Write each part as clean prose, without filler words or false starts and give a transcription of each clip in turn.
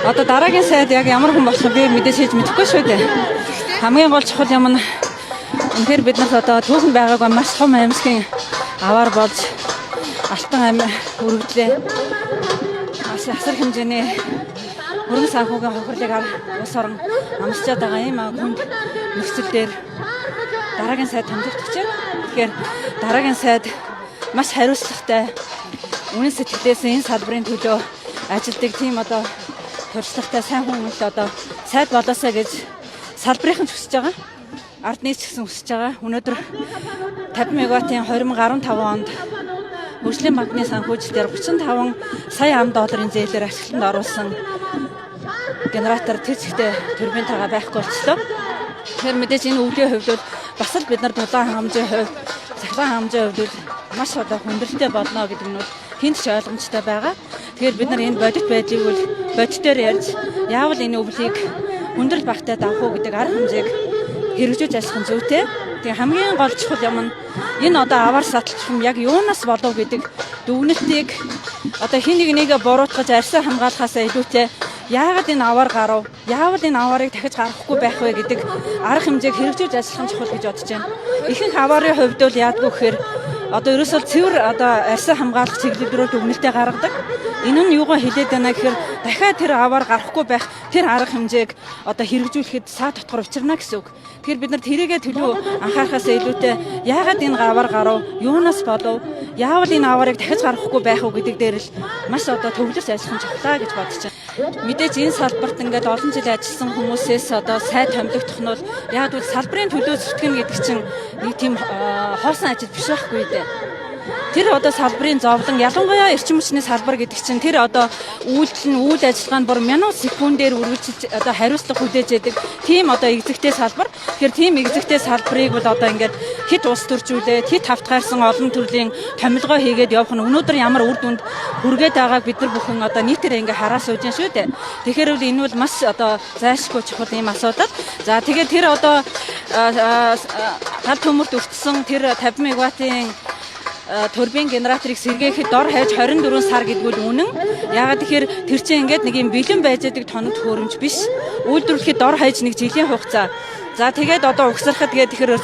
Одоо дараагийн сайд яг ямар хүн болох би мэдээж хийж мэдэхгүй шүү дээ. Хамгийн гол чухал юм нь үнэхээр бид нарт одоо түүхэн байгаагүй маш том амьсгийн аваар болж алтан амь өргөдлөө. Асар хэмжээний хөрөнгө санхүүгийн хохирлыг улс орон амсчаад байгаа юм хүнд нөхцөл дээр дараагийн сайд томилогдож байна. Тэгэхээр дараагийн сайд маш хариуцлагатай үнэн сэтгэлээс энэ салбарын төлөө ажилдаг тийм одоо туршлагатай сайн хүмүүс одоо сайд болоосаа гэж салбарын хүсэж байгаа. Ард нийт ч гэсэн хүсэж байгаа. Өнөөдөр 50 мегаваттын 2015 онд хөгжлийн банкны санхүүжилтээр 35 сая $, зээлээр ашиглалтанд оруулсан генератор тэр зэгтээ турбинтайгаа байхгүй болчихлоо. Тэгэхээр мэдээж энэ өвлийн хувьд бол бас л бид нар дулаан хангамжийн хувьд, цахилгаан хангамжийн хувьд маш одоо хүндрэлтэй болно гэдэг нь бол хинт ч ойлгомжтой байгаа. Тэгэхээр бид нар энэ бодит байдлыг бол бодитоор ярьж яавал энэ өвлийг хүндрэл багтай давах уу гэдэг арга хэмжээг хэрэгжүүлж ажиллах нь зүйтэй. Тэгээ хамгийн гол чухал юм нь энэ одоо аваар саталчрам яг юунаас болов гэдэг дүгнэлтийг одоо хин нэгээ буруутгаж арьсаа хамгаалахаас илүүтэй яагаад энэ аваар гарав? Яавал энэ аваарыг дахиж гаргахгүй байх вэ гэдэг арга хэмжээг хэрэгжүүлж ажиллах нь чухал гэж бодож байна. Ихэнх аваарын хувьд бол яадгүй гэхээр одоо ерөөсөө цэвэр одоо арьсаа хамгаалах чиглэлрүү дүгнэлтээ гаргадаг. Энэ нь юугаа хэлээд байна гэхээр дахиад тэр аваар гарахгүй байх тэр арга хэмжээг одоо хэрэгжүүлэхэд саа дотор учирна гэсэн үг. Тэгэхээр бид нар тэрийгэ төлөв анхаарахаас илүүтэй яагаад энэ аваар гарав? Юунаас болов? Яавал энэ аваарыг дахиж гаргахгүй байх уу гэдэг дээр л маш одоо төвлөрч ажиллах нь чухлаа гэж бодож байна. Мэдээж энэ салбарт ингээд олон жил ажилласан хүмүүсээс одоо сайд томилогдох нь бол яг л салбарын төлөө зүтгэн гэдэг чинь нэг тийм хоосон ажил биш байхгүй дээ. Тэр одоо салбарын зовлон ялангуяа эрчим хүчний салбар гэдэг чинь тэр одоо үйл ажиллагаа нь бүр мянган секундээр үргэлжилж одоо хариуцлага хүлээж яадаг тийм одоо экзектэй салбар. Тэгэхээр тийм экзектэй салбарыг бол одоо ингээд хит ус төржүүлээд хит тавтгаарсан олон төрлийн томилгоо хийгээд явах нь өнөөдөр ямар үр дүнд хүргээд байгааг бид нар бүхэн одоо нийтээр ингээд хараа сууж байна шүү дээ. Тэгэхээр бол энэ бол маш одоо зайлшгүй чухал юм асуудал. За тэгээд тэр одоо гал төмөрт өртсөн тэр 50 мегаваттын турбин генераторыг сэргээхэд дор хаяж 24 сар гэдэг нь үнэн. Яагаад тэгэхээр тэр чинь ингээд нэг юм бэлэн байж байгаа тоног төхөөрөмж биш. Үйлдвэрлэхэд дор хаяж нэг жилийн хугацаа. За тэгээд одоо угсархад тэгээд тэгэхээр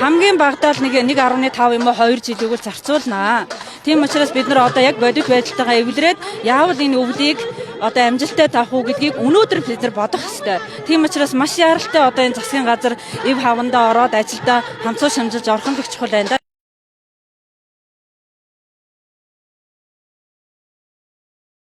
хамгийн багадаа л 1.5 юм уу 2 жилийг л зарцуулнаа. Тийм учраас бид нар одоо яг бодит байдалтайгаа эвлэрээд яавал энэ өвлийг одоо амжилттай тавах уу гэдгийг өнөөдөр бид нар бодох хэрэгтэй. Тийм учраас маш яралтай одоо энэ засгийн газар эв хавандаа ороод ажилдаа хамцуу шамжилж орхон гэх чухал байна да.